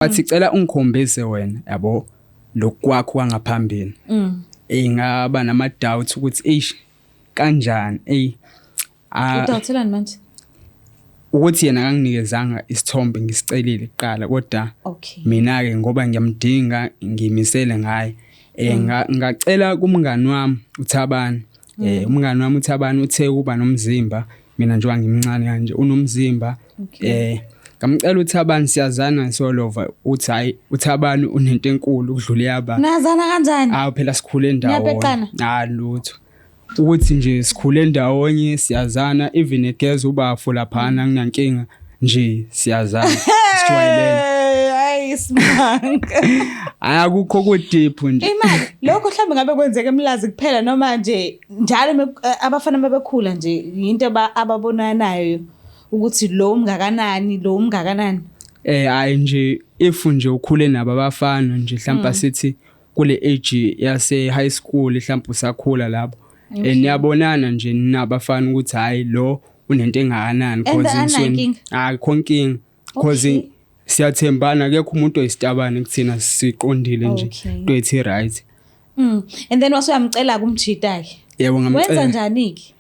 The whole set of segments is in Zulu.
Bathi cela ungikhombise wena yabo lokwakho kwangaphambili. Ingaba nama doubts ukuthi kanjani Udawuthelani manje? ukuthi yena akanginikezanga isithombe ngisicelile kuqala kodwa Okay. mina ke ngoba ngiyamdinga ngimisele ngaye ngacela kumngani wami uThabani. Umngani wami uThabani uthe kuba nomzimba mina njengoba ngimncane kanje unomzimba. Ngamcela uThabani siyazana solova uthi hayi uThabani unento enkulu ukudlula yaba. Nazana kanjani? Hawu phela sikhule ndawonye. Niyabhekana? Lutho. Ukuthi nje sikhule ndawonye siyazana even egeza ubafu laphana nginankinga nje siyazana sijwayelene. Hayi simanga. Akukho kudeep nje. Imali lokho mhlambe ngabe kwenzeka emlazi kuphela noma nje njalo abafana bebekhula nje into ababonana nayo ukuthi lo umngakanani. Hayi nje if nje ukhule nabo abafana nje mhlawumbe sithi kule age yase high school mhlawumbe usakhula lapho. Niyabonana nje nabafana ukuthi hayi lo unento engakanani cause insweni konkinga cause siyathembana akekho umuntu oyisitabane kuthina siqondile nje into ethi right. And then wasuyamcela kumjita yakhe. Yebo ngamcela. Wenza njani ke?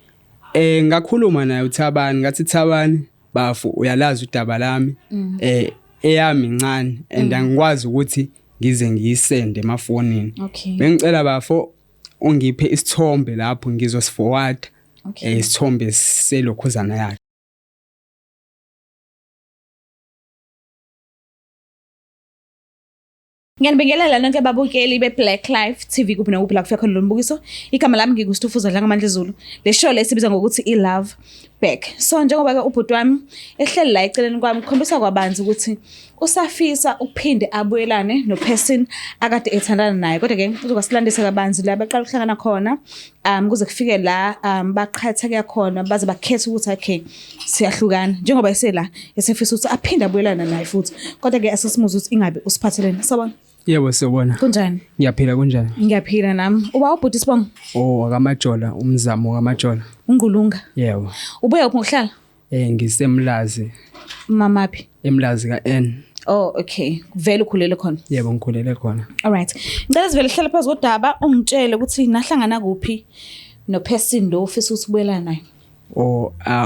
Ngakhuluma naye uThabani ngathi Thabani bafu uyalazi udaba lami eyami incane and angikwazi ukuthi ngize ngiyisende emafonini. Bengicela bafo ungiphe isithombe lapho ngizosiforward isithombe selokhuzana yakhe. Ngiyanibingelela nonke ababukeli beBlack Life TV kuphi nakuphi la kufika khona lo mbukiso. Igama lami ngikuStufuza la ngamandla ezulu. Le show lesibiza ngokuthi iLove Back. So njengoba ke ubhuti wami ehleli la eceleni kwami ukhombisa kwabanzi ukuthi usafisa ukuphinde abuyelane noperson akade ethandana naye. Kodwa ke uzokasilandisa kabanzi la baqala ukuhlangana khona kuze kufike la baqhatha ke khona baze bakhetha ukuthi okay siyahlukana njengoba esela esefisa ukuthi aphinde abuyelane naye futhi. Kodwa ke asisimuza ukuthi ingabe usiphathelene. Sabona? Yebo siyabona. Kunjani? Ngiyaphila kunjani? Ngiyaphila nami. Uba ubhuti Sibongo? Akamajola umzamo kamajola. Ungqulunga. Yebo. Ubuye uphi ngohlala? Ngisemlazi. Mamaphi? Emlazi kaN. Oh okay. Vele ukhulele khona? Yebo ngikhulele khona. All right. Ngicela sivele hlala phezu kodaba ungitshele ukuthi nahlangana kuphi noperson lo ufisa ukuthi ubuyelana naye.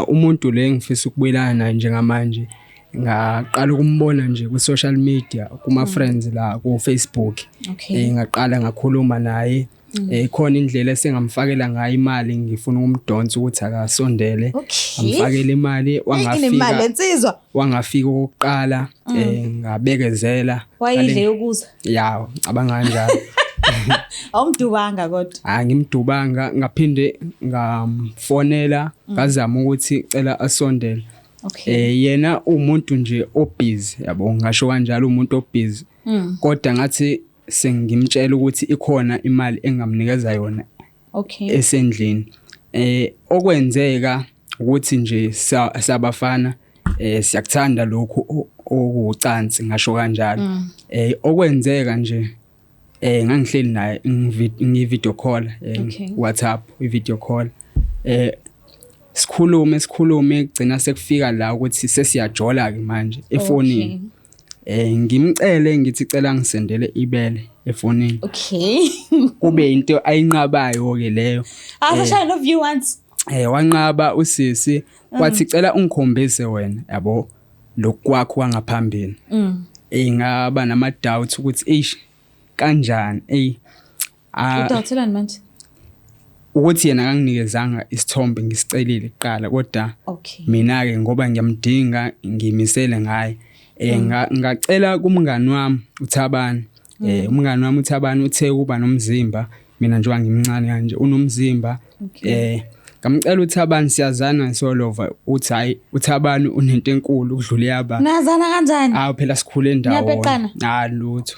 Umuntu le ngifisa ukubuyelana naye njengamanje ngaqala ukumbona nje ku social media kuma friends la ku Facebook. Ngaqala ngakhuluma naye khona indlela esengamfakela ngayo imali ngifuna ukumdonsa ukuthi akasondele amfakele imali wangafika ukuqala ngabekezela wayidle yokuza ya abanganjalo awumdubanga kodwa ngimdubanga ngaphinde ngamfonela ngazama ukuthi cela asondele. Yena umuntu nje obusy yabo ngasho kanjalo umuntu obusy kodwa ngathi sengimtshela ukuthi ikhona imali engamnikeza yona esendlini. Okwenzeka ukuthi nje sabafana siyakuthanda lokho okucansi ngasho kanjalo. Okwenzeka nje ngangihleli naye ngi-video call WhatsApp i-video call sikhulume kugcina sekufika la ukuthi sesiyajola ke manje efonini. Ngimcele ngithi cela ngisendele ibele efonini. Kube into ayinqabayo ke leyo. Shine of you once. Wanqaba usisi wathi cela ungikhombise wena yabo lokwakho kwangaphambili. Ingaba nama doubts ukuthi kanjani Udawuthelani manje? Ukuthi yena akanginikezanga isithombe ngisicelile kuqala kodwa mina ke ngoba ngiyamdinga ngimisele ngaye. Ngacela kumngani wami uThabani. Umngani wami uThabani uthe kuba nomzimba mina njengoba ngimncane kanje unomzimba. Ngamcela uThabani siyazana solova uthi hayi uThabani unento enkulu ukudlula yaba. Nazana kanjani? Hawu phela sikhule ndawonye. Lutho.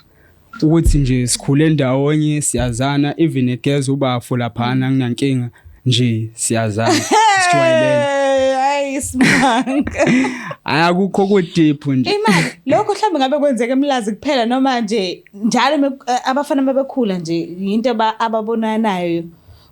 Ukuthi nje sikhule ndawonye siyazana even egeza ubafu laphana nginankinga nje siyazana sijwayelene. Hayi simanga. Akukho kudeep nje. Imali lokho mhlambe ngabe kwenzeka emlazi kuphela noma nje njalo abafana bebekhula nje into ababonana nayo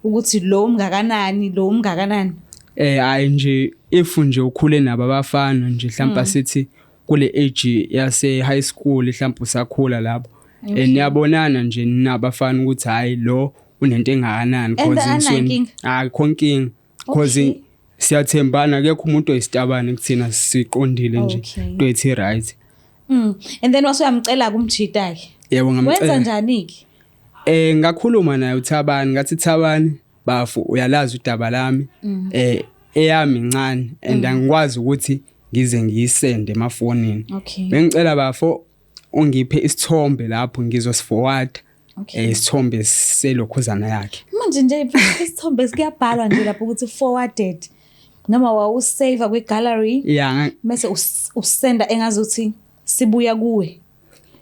ukuthi lo umngakanani. Hayi nje if nje ukhule nabo abafana nje mhlawumbe sithi kule age yase high school mhlawumbe usakhula lapho niyabonana nje nabafana ukuthi hayi lo unento engakanani cause konking cause siyathembana akekho umuntu oyisitabane kuthina siqondile nje into ethi right. And then wasuyamcela kumjita ke. Yebo ngamcela. Wenza njani ke? Ngakhuluma naye uThabani ngathi Thabani bafu uyalazi udaba lami eyami incane and angikwazi ukuthi ngize ngiyisende emafonini. Bengicela bafo ungiphe isithombe lapho ngizosiforward isithombe selokhuzana yakhe. Manje nje isithombe sikuyabhalwa nje lapho ukuthi forwarded noma wawusave kwi gallery mase usenda engazuthi sibuya kuwe.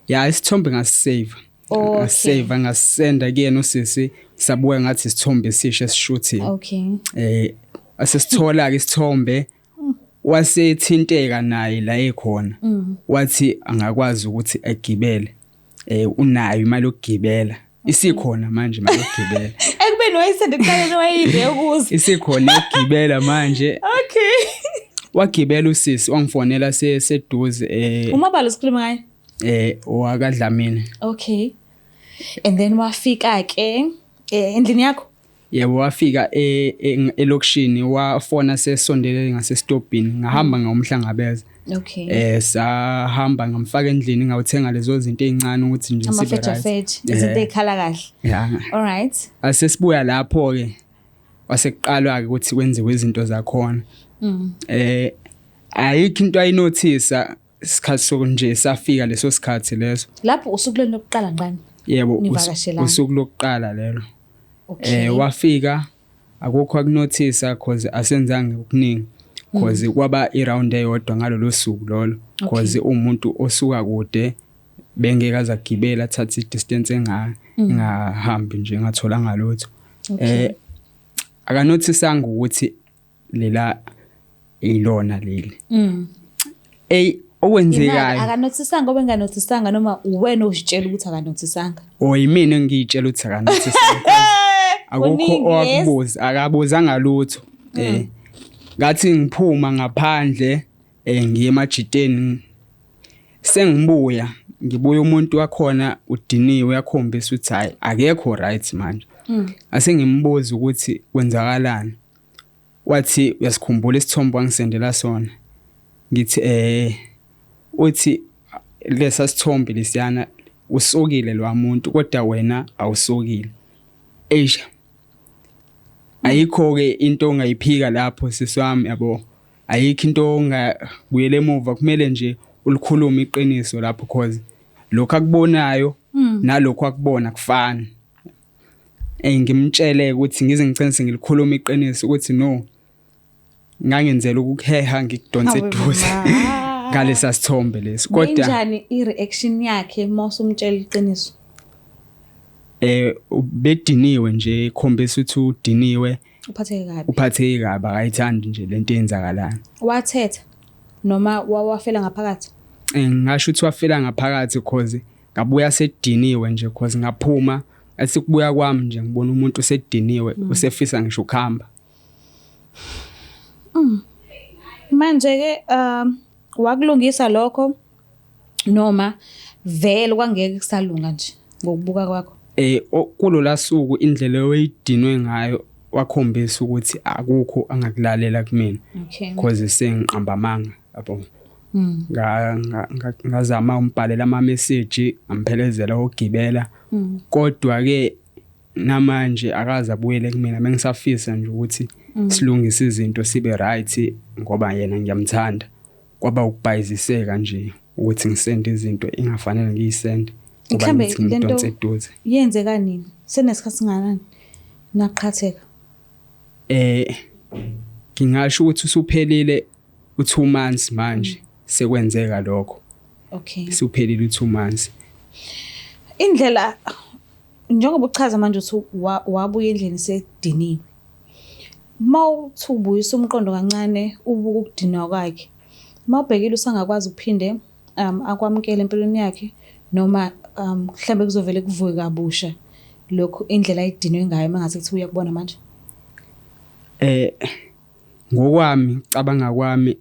Isithombe ngasisave. Ngasave ngasenda kuyena usisi sabuya ngathi isithombe esisha esishooting. Asesithola ke isithombe wasethinteka naye la ekhona wathi angakwazi ukuthi agibele unayo imali yokugibela isikhona manje imali yokugibela ekubeni wayisende kuqala wayide ukuze isikhona yokugibela manje wagibela usisi wangifonela seduze umabalo sikhuluma ngaye wakadlamini. And then wafika ke endlini yakho? Yebo wafika elokishini wafona sesondele ngasestopini ngahamba ngomhlangabeza. Sahamba ngamfaka endlini ngawuthenga lezo zinto ezincane ukuthi nje sibe right. Izinto ezikhala kahle. All right. Asesibuya lapho ke wasekuqalwa ke ukuthi kwenziwe izinto zakhona. Ayikho into ayinothisa isikhathi sokunje safika leso sikhathi leso. Lapho usuku lokuqala ngqani? Yebo usuku lokuqala lelo. Wafika akukho akunothisa cause asenzange ukuningi cause kwaba iround eyodwa ngalolu suku lolo cause umuntu osuka kude bengekaza gibela thatha idistance engahambi nje ngathola ngalutho. Akanothisanga ukuthi lela ilona leli. Okwenzekayo akanothisanga ngoba enganothisanga noma uwena usitshela ukuthi akanothisanga. Yimina engitshela ukuthi akanothisanga. Akukho owakubuza akabuzanga lutho. Ngathi ngiphuma ngaphandle ngiye emajiteni sengibuya ngibuya umuntu wakhona udiniwe yakhombisa ukuthi hayi akekho right manje. Ase ngimbuza ukuthi kwenzakalani. Wathi uyasikhumbula isithombe wangisendela sona. Ngithi uthi lesa sithombe lesiyana usokile lo muntu kodwa wena awusokile. Ayikho ke into ongayiphika lapho siswami yabo. Ayikho into ongabuyele emuva kumele nje ulikhuluma iqiniso lapho cause lokho akubonayo nalokho akubona kufana. Ngimtshele ukuthi ngize ngicela ngilikhuluma iqiniso ukuthi no ngangenzela ukuheha ngikudonse eduze ngalesa sithombe lesi kodwa njani ireaction yakhe mawusumtshela iqiniso? Bediniwe nje ikhombisa ukuthi udiniwe uphatheke kabi akayithandi nje lento eyenzakalayo. Wathetha noma wafela ngaphakathi? Ngisho ukuthi wafela ngaphakathi cause ngabuya sediniwe nje cause ngaphuma asikubuya kwami nje ngibona umuntu usediniwe usefisa ngisho ukuhamba. Manje ke wakulungisa lokho noma vele kwangeke kusalunga nje ngokubuka kwakho? Kulola suku indlela oyidinwe ngayo wakhombisa ukuthi akukho angakulalela kumina cause sengiqamba amanga yabo. Ngazama umbhalela ama message amphelezela ogibela kodwa ke namanje akaza abuyele kumina mengisafisa nje ukuthi silungise izinto sibe right ngoba yena ngiyamthanda kwaba ukubhayiziseka nje ukuthi ngisende izinto engafanele ngiyisende ngoba ngithi ngidonse eduze. Yenze kanini senesikhathi singanani naqhatheka? Ngingasho ukuthi usuphelile u2 months manje sekwenzeka lokho. Usuphelile u2 months. Indlela njengoba uchaza manje uthi wabuya endlini sediniwe. Mawuthubuyisa umqondo kancane ubuka ukudinwa kwakhe. Mawubhekile usangakwazi ukuphinde akwamukele empilweni yakhe noma mhlambe kuzovela kuvuke kabusha lokho indlela ayidinwe ngayo mangathi kuthi uyakubona manje? Ngokwami cabanga kwami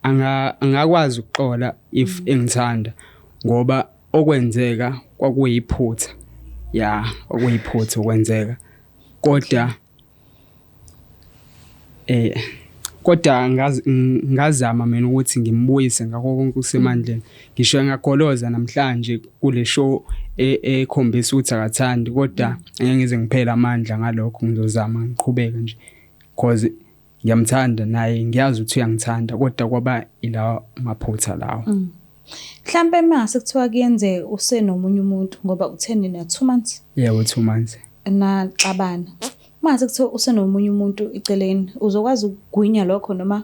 angakwazi ukuxola if engithanda ngoba okwenzeka kwakuyiphutha okuyiphutha okwenzeka kodwa kodwa ngazama mina ukuthi ngimbuyise ngakho konke kusemandleni ngisho ngagoloza namhlanje kule show ekhombisa ukuthi akathandi kodwa ngeke ngize ngiphela amandla ngalokho ngizozama ngiqhubeke nje because ngiyamthanda naye ngiyazi ukuthi uyangithanda kodwa kwaba ila maphutha lawo. Mhlambe mase kuthiwa kuyenzeka usenomunye umuntu ngoba utheni na 2 months? Yebo 2 months. Na xabana. Mase kuthiwa usenomunye umuntu eceleni uzokwazi ukugwinya lokho noma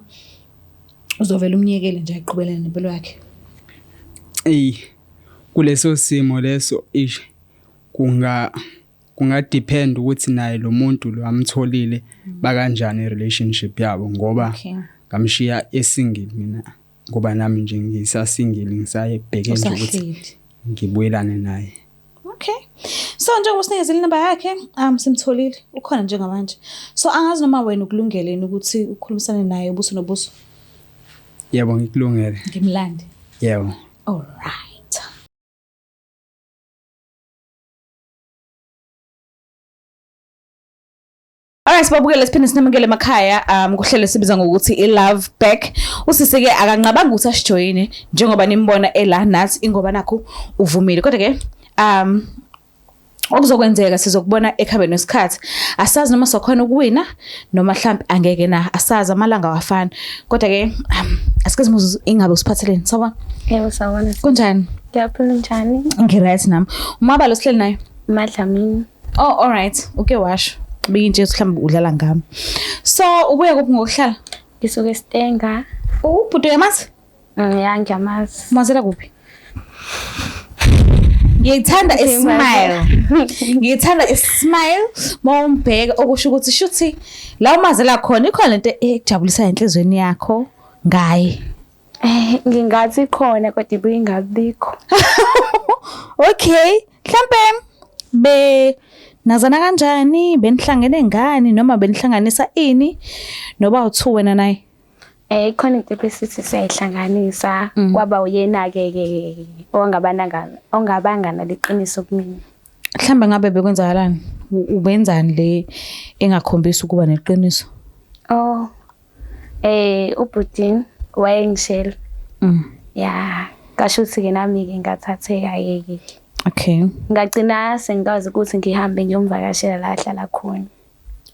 uzovela umnyekele nje ayiqhubelane nempilo yakhe? Kuleso simo leso kunga depend ukuthi naye lo muntu lo amtholile bakanjani i-relationship yabo ngoba ngamshiya esingle mina ngoba nami nje ngisasingle ngisayebheke nje ukuthi ngibuyelane naye. Okay. So njengoba usinikeza inamba yakhe simtholile ukhona njengamanje. So angazi noma wena ukulungeleni ukuthi ukukhulumisane naye ubuso nobuso? Yebo ngikulungele. Ngimlande. Yebo. All right. Alright babukele siphinde sinamukele emakhaya kuhlelo sibiza ngokuthi iLove Back. Usiseke akanqabanga ukuthi asijoyine njengoba nimbona ela nathi ingoba nakho uvumile kodwa ke okuzokwenzeka sizokubona ekhabe nesikhathi asazi noma sokhona ukuwina noma mhlambe angeke na asazi amalanga wafana kodwa ke asike simuzu ingabe usiphatheleni sawona. Yebo sawona. Kunjani? Ngiyaphila njani? Ngiright nami. Umabalo sihleli naye? Madlamini. Oh alright. Uke washo. Beyinje mhlambe udlala ngami. So ubuye kuphi ngokuhlala? Ngisuke eStenga. Ubhuti yamazi? Ya ngiyamazi. Mazela kuphi? Ngiyithanda ismile. Ngiyithanda ismile mawumbheka okusho ukuthi shuthi la umazela khona ikhona lento ekujabulisa enhlizweni yakho ngaye. Ngingathi khona kodwa ibuye ingabikho. Okay, mhlambe nazana kanjani benihlangene ngani noma benihlanganisa ini noba uthu wena naye? Ikhona into besithi siyayihlanganisa kwaba uyena ke ongabangana liqiniso kumina. Mhlambe ngabe bekwenzakalani? Ubenzani le engakhombisa ukuba neqiniso? Ubhutin wayengishela. Ya, kasho ukuthi ke nami ke ngathatheka yeke. Okay. Ngagcina sengikwazi ukuthi ngihambe ngiyomvakashela la ahlala khona.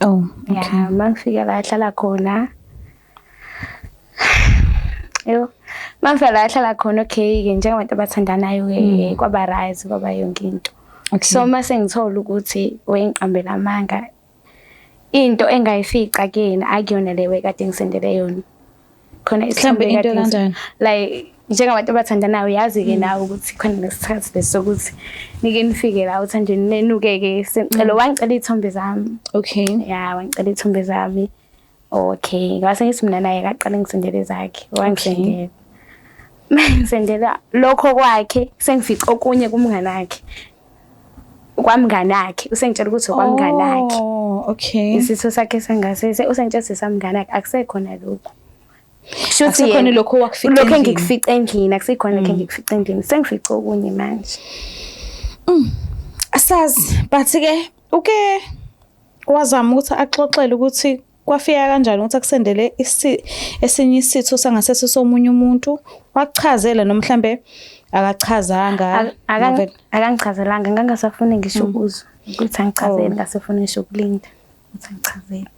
Oh, okay. Ya, mangifika la ahlala khona. Mangifika la ahlala khona okay ke njengabantu abathandanayo ke kwaba right kwaba yonke into. So mase ngithola ukuthi wengiqambela amanga into engayifica kena akuyona lewe kade ngisendele yona. Khona isihlambe into kanjani? Like njengabantu abathandanayo yazi ke nawe ukuthi khona nesikhathi lesokuthi nike nifike la uthande nenuke ke sicela wangicela izithombe zami. Okay. Ya wangicela izithombe zami. Okay, ngase ngithi mina naye kaqala ngisendele zakhe wangisendela. Ngisendela lokho kwakhe sengifica okunye kumngane wakhe. Kwamngane wakhe usengitshela ukuthi kwamngane wakhe. Oh, okay. Isitho sakhe sengasese usengitshela samngane wakhe akusekhona lokho. Shuthi khona lokho wakufica lokho engikufica endlini akusekhona lokho engikufica endlini sengifica okunye manje. Asazi but ke uke wazama ukuthi axoxele ukuthi kwafika kanjani ukuthi akusendele esinye isitho sangasese somunye umuntu wachazela noma mhlambe akachazanga akangichazelanga ngangasafuna ngisho kuzo ukuthi angichazele ngasafuna ngisho ukulinda ukuthi angichazele.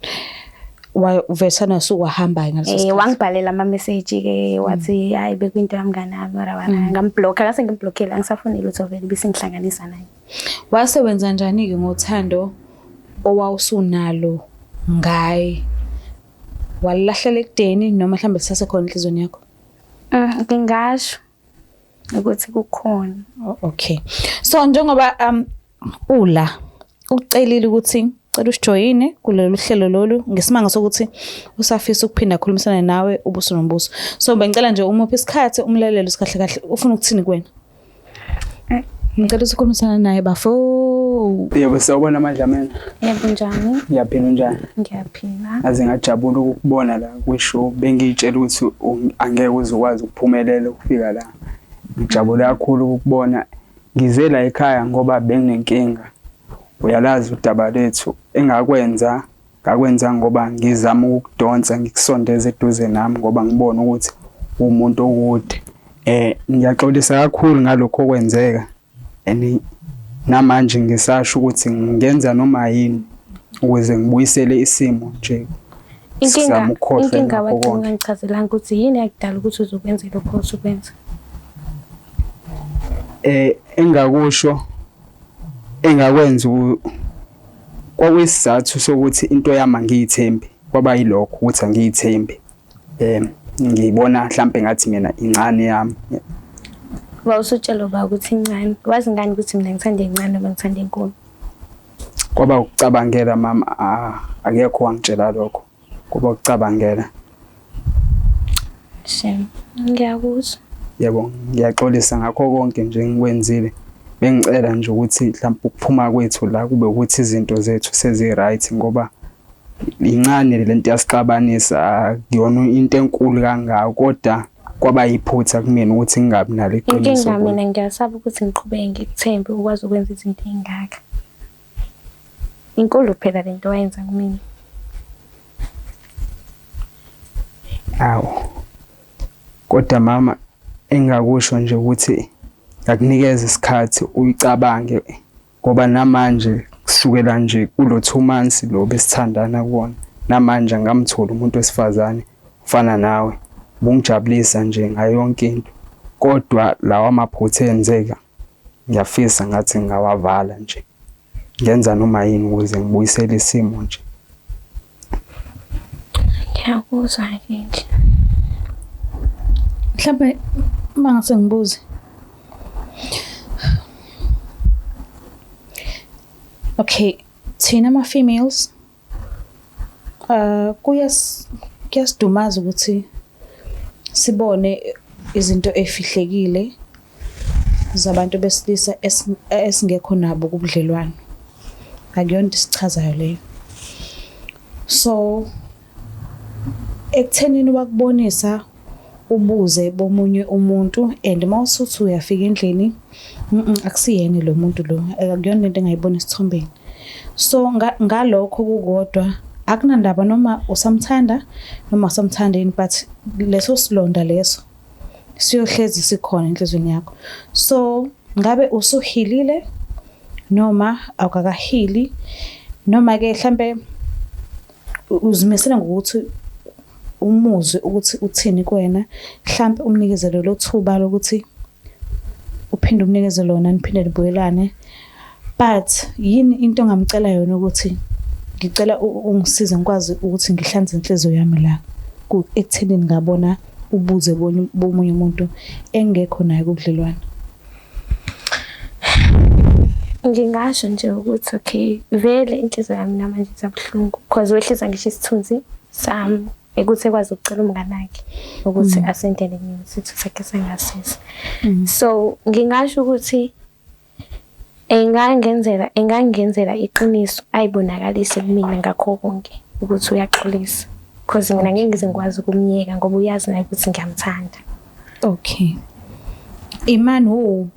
Uvesana suwahamba ngaleso wangibhalela ama message ke wathi hayi bekwinto yamngane nami mara ngamblock ngase ngimblockela ngisafonela ukuthi vele bisengihlanganisa naye. Wasebenza kanjani ke ngothando owawusunalo ngaye? Walahlela ekudeni noma mhlambe lisasekhona enhlizweni yakho? Ngingasho ukuthi kukhona. Okay. So njengoba ula ucelile ukuthi cela usijoyine kulolu hlelo lolu ngesimanga sokuthi usafisa ukuphinda khulumisana nawe ubuso nombuso. So bengicela nje umuphi isikhathi umlalelo sikahle kahle ufuna ukuthini kuwena? Ngicela ukukhulumisana naye bafo. Yebo sawubona Madlamini. Yebo njani? Ngiyaphila njani? Ngiyaphila. Aze ngajabula ukubona la kwishow. Bengitshela ukuthi angeke uzokwazi ukuphumelela ukufika la. Ngijabule kakhulu ukubona ngize la ekhaya ngoba benginenkinga. Uyalazi udaba lethu engakwenza ngakwenza ngoba ngizama ukudonsa ngikusondeze eduze nami ngoba ngibona ukuthi umuntu okude. Ngiyaxolisa kakhulu ngalokho okwenzeka. Namanje ngisasho ukuthi ngenza noma yini ukuze ngibuyisele isimo nje. Inkinga wathi ungangichazelanga ukuthi yini yakudala ukuthi uzokwenza lokho osukwenza. Engakusho engakwenza kwakuyisizathu sokuthi into yami angiyithembi kwaba yilokho ukuthi angiyithembi. Ngiyibona mhlambe ngathi mina incane yami. Wawusutshela ba ukuthi incane. Wazi ngani ukuthi mina ngithanda incane noma ngithanda enkulu? Kwaba ukucabangela mama akekho wangitshela lokho. Kwaba ukucabangela. Shem. Ngiyakuzwa. Yebo ngiyaxolisa ngakho konke nje ngikwenzile. Bengicela nje ukuthi mhlawumbe ukuphuma kwethu la kube ukuthi izinto zethu sezi right ngoba incane lento yasixabanisa akuyona into enkulu kangaka kodwa kwaba yiphutha kumina ukuthi ngingabi nalo iqiniso. Inkinga mina ngiyasaba ukuthi ngiqhubeke ngikuthembe ukwazi ukwenza izinto ezingaka. Inkulu phela lento wayenza kumina. Awu. Kodwa mama engakusho nje ukuthi akunikeza isikhathi uyicabange ngoba namanje kusukela nje kulo 2 months lo besithandana kuona namanje ngamthola umuntu wesifazane ufana nawe bungijabulisa nje ngayo yonke into kodwa lawa amaphutha enzeka ngiyafisa ngathi ngawavala nje ngenza noma yini ukuze ngibuyisele isimo nje. Ngiyakuzwa nje. Mhlawumbe mangase ngibuze. Okay, thina ama-females kuyasidumaza ukuthi sibone izinto efihlekile zabantu besilisa esingekho nabo kubudlelwano. Akuyona into isichazayo leyo. So ekuthenini wakubonisa ubuze bomunye umuntu and mawusuthi uyafika endlini akusiyena lo muntu lo akuyona into engayibona isithombeni. So ngalokho kukodwa akunandaba noma usamthanda noma usamthandeni but leso silonda leso siyohlezi sikhona enhlizweni yakho. So ngabe usuhilile noma awukakahili noma ke mhlambe uzimisela ngokuthi umuzwe ukuthi uthini kuwena mhlambe umnikezelo lothuba lokuthi uphinde umnikeze lona niphinde libuyelane. But yini into ongamcela yona ukuthi ngicela ungisize ngikwazi ukuthi ngihlanze inhliziyo yami la ekuthenini ngabona ubuze bomunye umuntu engekho naye kubudlelwane. Ngingasho nje ukuthi okay vele inhliziyo yami namanje izabuhlungu because wehlisa ngisho isithunzi sami ukuthi ekwazi ukucela umngane wakhe ukuthi asendele kimi isithu sakhe sengasiza. So ngingasho ukuthi engangenzela iqiniso ayibonakalise kumina ngakho konke ukuthi uyaxolisa because mina ngeke ngize ngikwazi ukumnyeka ngoba uyazi naye ukuthi ngiyamthanda. Okay. Imani wo.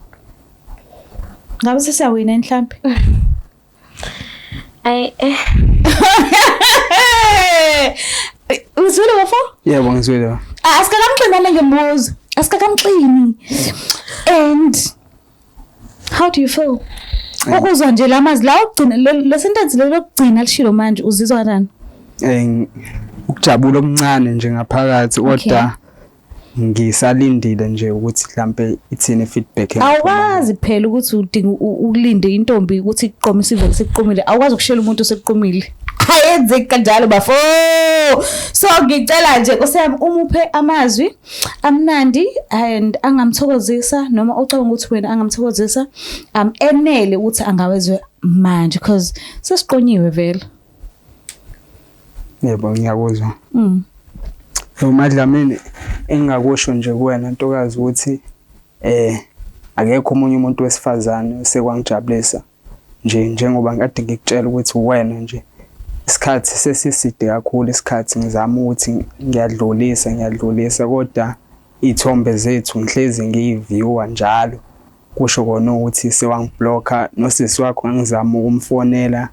Ngabe sesiyawina mhlambe? Uzwile bafo? Yebo ngizwile. Asikakamxinane ngembuzo. Asikakamxini. And how do you feel? Ukuzwa nje lamazi la ugcina le sentence lokugcina lishilo manje uzizwa kanjani? Ukujabula omncane nje ngaphakathi kodwa ngisalindile nje ukuthi mhlambe ithini feedback yakho. Awukazi phela ukuthi udinga ukulinde intombi ukuthi iqome isivele siqomile. Awukazi ukushela umuntu oseqomile. Ayenze kanjalo bafo. So ngicela nje kusema umuphe amazwi amnandi and angamthokozisa noma ucabanga ukuthi wena angamthokozisa enele ukuthi angawezwe manje because sesiqonyiwe vele. Yebo ngiyakuzwa. Madlamini engakusho nje kuwena ntokazi ukuthi akekho omunye umuntu wesifazane sekwangijabulisa nje njengoba ngikade ngikutshela ukuthi wena nje isikhathi sesiside kakhulu isikhathi ngizama ukuthi ngiyadlulisa kodwa iy'thombe zethu ngihlezi ngiyiviewer njalo kusho kona ukuthi sewangiblocker nosisi wakho ngizama ukumfonela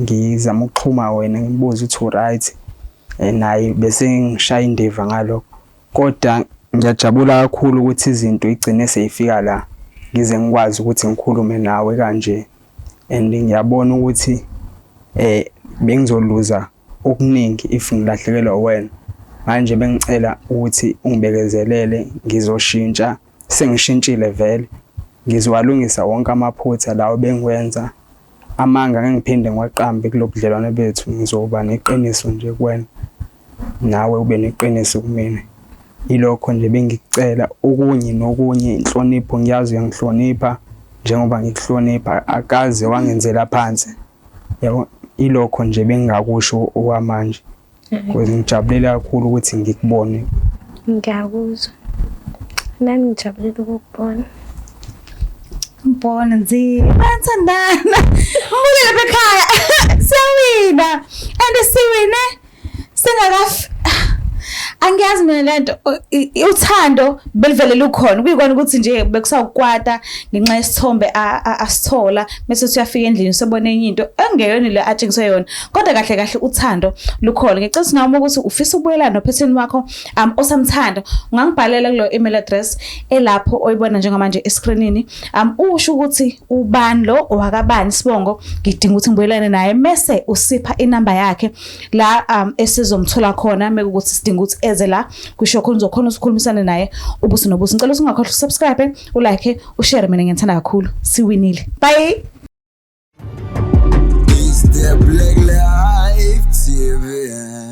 ngizama ukuxhuma wena ngimbuza ukuthi right naye bese ngishaya indiva ngalokho kodwa ngiyajabula kakhulu ukuthi izinto igcine seyifika la ngize ngikwazi ukuthi ngikhulume nawe kanje and ngiyabona ukuthi bengizoluza okuningi if ngilahlekelwa wena manje bengicela ukuthi ungibekezelele ngizoshintsha sengishintshile vele ngizowalungisa wonke amaphutha lawo bengiwenza amanga ngiphinde ngiwaqambe kulobudlelwane bethu ngizoba neqiniso nje kuwena nawe ube neqiniso kumina ilokho nje bengikucela okunye nokunye inhlonipho ngiyazi uyangihlonipha njengoba ngikuhlonipha akaze wangenzela phansi yabo ilokho nje bengingakusho okwamanje because ngijabulela kakhulu ukuthi ngikubone ngiyakuzwa nami ngijabulela ukukubona mbona nzima bathandana ubuyele ekhaya siyawina and siwine singakafi angiyazi mina lento uthando belivele lukhona kuyikona ukuthi nje bekusawukwata ngenxa yesithombe asithola bese siyafika endlini sobona enye into engeyona le atshengiswe yona kodwa kahle kahle uthando lukhona ngicela singamu ukuthi ufisa ukubuyelana nophethini wakho osamthanda ungangibhalela kulo email address elapho oyibona njengamanje escreenini usho ukuthi ubani lo owakabani sibongo ngidinga ukuthi ngibuyelane naye mase usipha inamba yakhe la esizomthola khona mekuthi sidinga ukuthi eze la kusho khona uzokhona ukukhulumisana naye ubuso nobuso ngicela ungakhohlwa usubscribe ulike ushare mina ngiyithanda kakhulu siwinile bye Is the Black Life TV